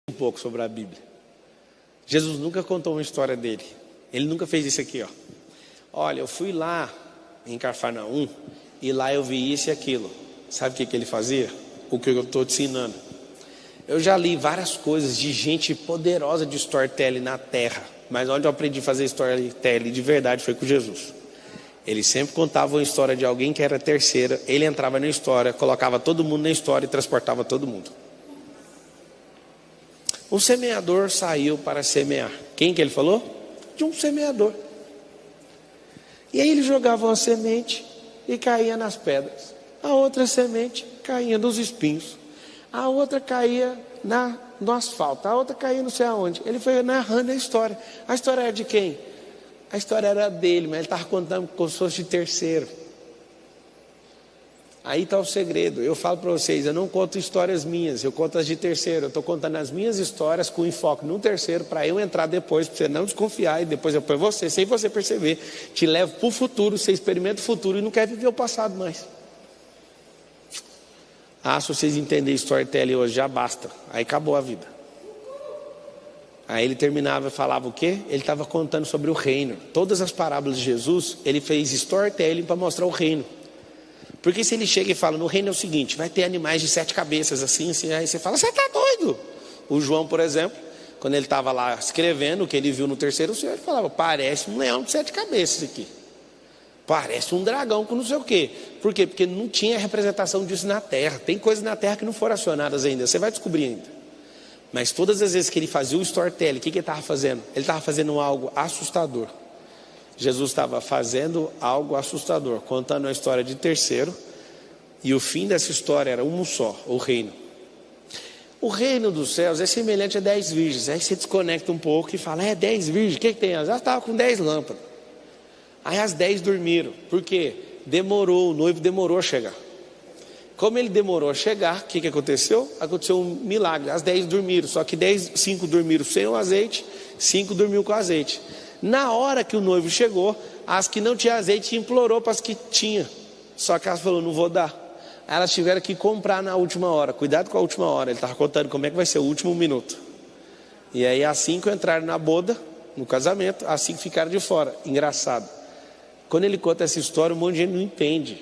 Um pouco sobre a Bíblia. Jesus nunca contou uma história dele. Ele nunca fez isso aqui, ó. Olha, eu fui lá em Cafarnaum e lá eu vi isso e aquilo. Sabe o que ele fazia? O que eu estou te ensinando. Eu já li várias coisas de gente poderosa de storytelling na terra, mas onde eu aprendi a fazer storytelling de verdade foi com Jesus. Ele sempre contava uma história de alguém que era terceira, ele entrava na história, colocava todo mundo na história e transportava todo mundo. Um semeador saiu para semear. Quem que ele falou? De um semeador. E aí ele jogava uma semente e caía nas pedras. A outra semente caía nos espinhos. A outra caía no asfalto. A outra caía não sei aonde. Ele foi narrando a história. A história era de quem? A história era dele, mas ele estava contando como se fosse de terceiro. Aí está o segredo. Eu falo para vocês, eu não conto histórias minhas, eu conto as de terceiro. Eu estou contando as minhas histórias com enfoque no terceiro, para eu entrar depois, para você não desconfiar, e depois eu ponho você, sem você perceber, te levo para o futuro, você experimenta o futuro e não quer viver o passado mais. Se vocês entenderem storytelling hoje, já basta. Aí acabou a vida. Aí ele terminava e falava o quê? Ele estava contando sobre o reino. Todas as parábolas de Jesus, ele fez storytelling para mostrar o reino. Porque se ele chega e fala, no reino é o seguinte, vai ter animais de 7 cabeças, assim, aí você fala, você está doido? O João, por exemplo, quando ele estava lá escrevendo o que ele viu no terceiro céu, ele falava, parece um leão de 7 cabeças aqui. Parece um dragão com não sei o quê. Por quê? Porque não tinha representação disso na terra. Tem coisas na terra que não foram acionadas ainda, você vai descobrir ainda. Mas todas as vezes que ele fazia o storytelling, o que ele estava fazendo? Ele estava fazendo algo assustador. Jesus estava fazendo algo assustador, contando a história de terceiro, e o fim dessa história era um só, o reino. O reino dos céus é semelhante a 10 virgens. Aí você desconecta um pouco e fala, 10 virgens, o que tem? Elas estavam com 10 lâmpadas. Aí as 10 dormiram. Por quê? Demorou, o noivo demorou a chegar. Como ele demorou a chegar, o que aconteceu? Aconteceu um milagre, as 10 dormiram, só que 5 dormiram sem o azeite, 5 dormiram com azeite. Na hora que o noivo chegou, as que não tinham azeite implorou para as que tinham. Só que elas falaram, não vou dar. Aí elas tiveram que comprar na última hora. Cuidado com a última hora. Ele estava contando como é que vai ser o último minuto. E aí as 5 entraram na boda, no casamento, as 5 ficaram de fora. Engraçado. Quando ele conta essa história, um monte de gente não entende.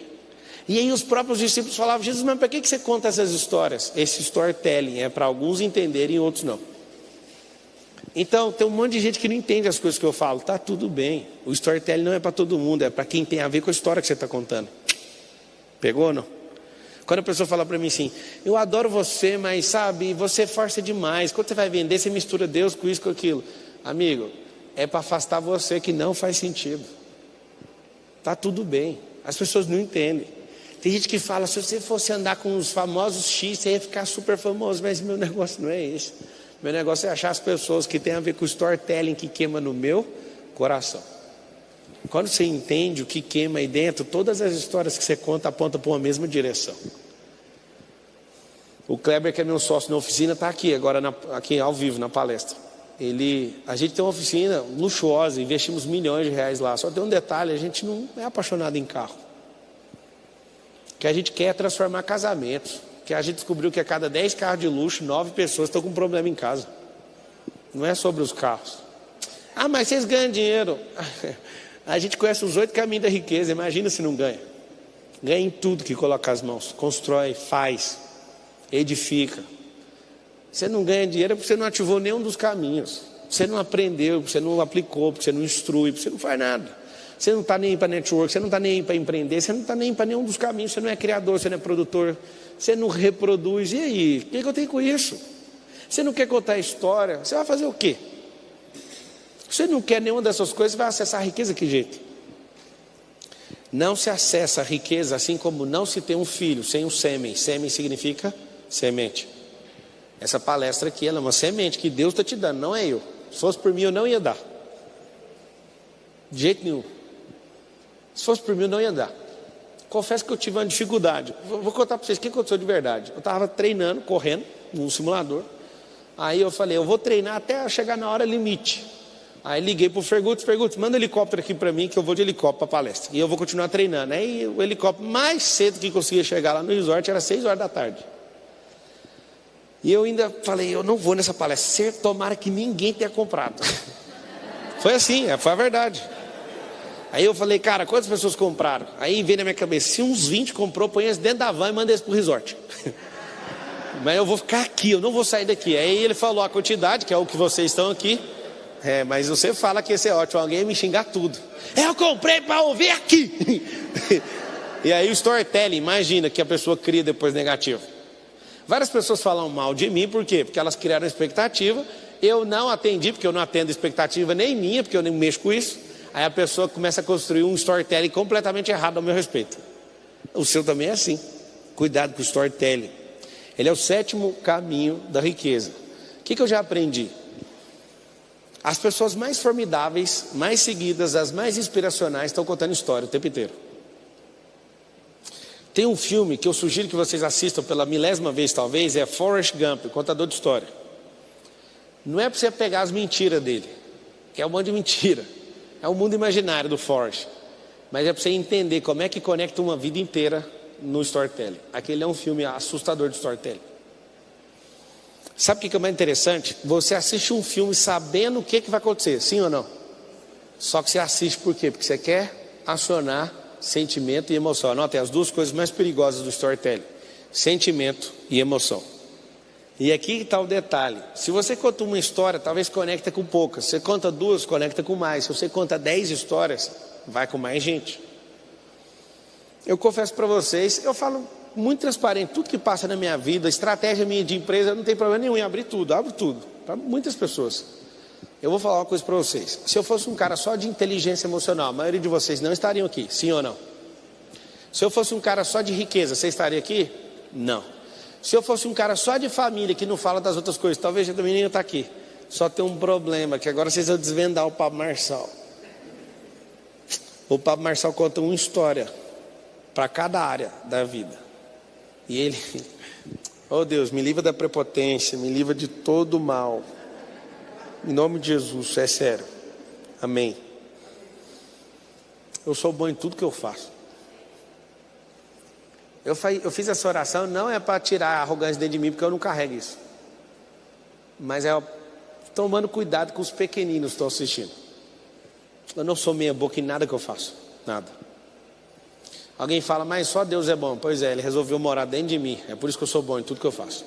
E aí os próprios discípulos falavam, Jesus, mas para que você conta essas histórias? Esse storytelling é para alguns entenderem e outros não. Então, tem um monte de gente que não entende as coisas que eu falo. Tá tudo bem. O storytelling não é para todo mundo, é para quem tem a ver com a história que você está contando. Pegou ou não? Quando a pessoa fala para mim assim, eu adoro você, mas sabe, você força demais. Quando você vai vender, você mistura Deus com isso, com aquilo. Amigo, é para afastar você que não faz sentido. Tá tudo bem. As pessoas não entendem. Tem gente que fala, se você fosse andar com os famosos X, você ia ficar super famoso. Mas meu negócio não é esse. Meu negócio é achar as pessoas que têm a ver com o storytelling que queima no meu coração. Quando você entende o que queima aí dentro, todas as histórias que você conta apontam para uma mesma direção. O Kleber, que é meu sócio na oficina, está aqui agora, aqui ao vivo na palestra. A gente tem uma oficina luxuosa, investimos milhões de reais lá. Só tem um detalhe, a gente não é apaixonado em carro. O que a gente quer é transformar casamentos. Que a gente descobriu que a cada 10 carros de luxo, 9 pessoas estão com problema em casa. Não é sobre os carros. Mas vocês ganham dinheiro. A gente conhece os 8 caminhos da riqueza. Imagina se não ganha. Ganha em tudo que coloca as mãos. Constrói, faz, edifica. Você não ganha dinheiro porque você não ativou nenhum dos caminhos. Você não aprendeu, você não aplicou, porque você não instrui, porque você não faz nada. Você não está nem aí para network, você não está nem aí para empreender, você não está nem aí para nenhum dos caminhos, você não é criador, você não é produtor, você não reproduz. E aí, o que eu tenho com isso? Você não quer contar história, você vai fazer o quê? Você não quer nenhuma dessas coisas, você vai acessar a riqueza que jeito? Não se acessa a riqueza assim como não se tem um filho sem um sêmen. Sêmen significa semente. Essa palestra aqui, ela é uma semente que Deus está te dando, não é eu. Se fosse por mim, eu não ia dar. De jeito nenhum. Se fosse por mim, eu não ia dar. Confesso que eu tive uma dificuldade. Vou contar para vocês o que aconteceu de verdade. Eu estava treinando, correndo, num simulador. Aí eu falei, eu vou treinar até chegar na hora limite. Aí liguei para o Ferguts, manda um helicóptero aqui para mim, que eu vou de helicóptero para a palestra. E eu vou continuar treinando. Aí o helicóptero mais cedo que conseguia chegar lá no resort era 6 horas da tarde. E eu ainda falei, eu não vou nessa palestra, tomara que ninguém tenha comprado. Foi assim, foi a verdade. Aí eu falei, cara, quantas pessoas compraram? Aí veio na minha cabeça, se uns 20 comprou, põe eles dentro da van e manda eles pro resort. Mas eu vou ficar aqui, eu não vou sair daqui. Aí ele falou a quantidade, que é o que vocês estão aqui. Mas você fala que esse é ótimo, alguém me xingar tudo. Eu comprei para ouvir aqui. E aí o storytelling, imagina que a pessoa cria depois negativo. Várias pessoas falam mal de mim, por quê? Porque elas criaram expectativa, eu não atendi, porque eu não atendo expectativa nem minha, porque eu nem mexo com isso. Aí a pessoa começa a construir um storytelling completamente errado ao meu respeito. O seu também é assim. Cuidado com o storytelling. Ele é o 7º caminho da riqueza. O que eu já aprendi? As pessoas mais formidáveis, mais seguidas, as mais inspiracionais estão contando história o tempo inteiro. Tem um filme que eu sugiro que vocês assistam pela milésima vez talvez, é Forrest Gump, contador de história. Não é para você pegar as mentiras dele, que é um monte de mentira. É o mundo imaginário do Forrest. Mas é para você entender como é que conecta uma vida inteira no storytelling. Aquele é um filme assustador de storytelling. Sabe o que é mais interessante? Você assiste um filme sabendo o que vai acontecer, sim ou não? Só que você assiste por quê? Porque você quer acionar sentimento e emoção. Anotem as duas coisas mais perigosas do storytelling: sentimento e emoção. E aqui está o detalhe: se você conta uma história, talvez conecta com poucas. Se você conta 2, conecta com mais. Se você conta 10 histórias, vai com mais gente. Eu confesso para vocês, eu falo muito transparente, tudo que passa na minha vida, estratégia minha de empresa, não tem problema nenhum em abrir tudo, abro tudo, para muitas pessoas. Eu vou falar uma coisa para vocês: se eu fosse um cara só de inteligência emocional, a maioria de vocês não estariam aqui, sim ou não? Se eu fosse um cara só de riqueza, você estaria aqui? Não. Se eu fosse um cara só de família, que não fala das outras coisas, talvez eu também nem estar aqui. Só tem um problema, que agora vocês vão desvendar o Pablo Marçal. O Pablo Marçal conta uma história para cada área da vida. E ele, oh Deus, me livra da prepotência, me livra de todo o mal. Em nome de Jesus, é sério. Amém. Eu sou bom em tudo que eu faço. Eu fiz essa oração, não é para tirar a arrogância dentro de mim, porque eu não carrego isso. Mas é tomando cuidado com os pequeninos que estão assistindo. Eu não sou meia boca em nada que eu faço. Nada. Alguém fala, mas só Deus é bom. Pois é, Ele resolveu morar dentro de mim. É por isso que eu sou bom em tudo que eu faço.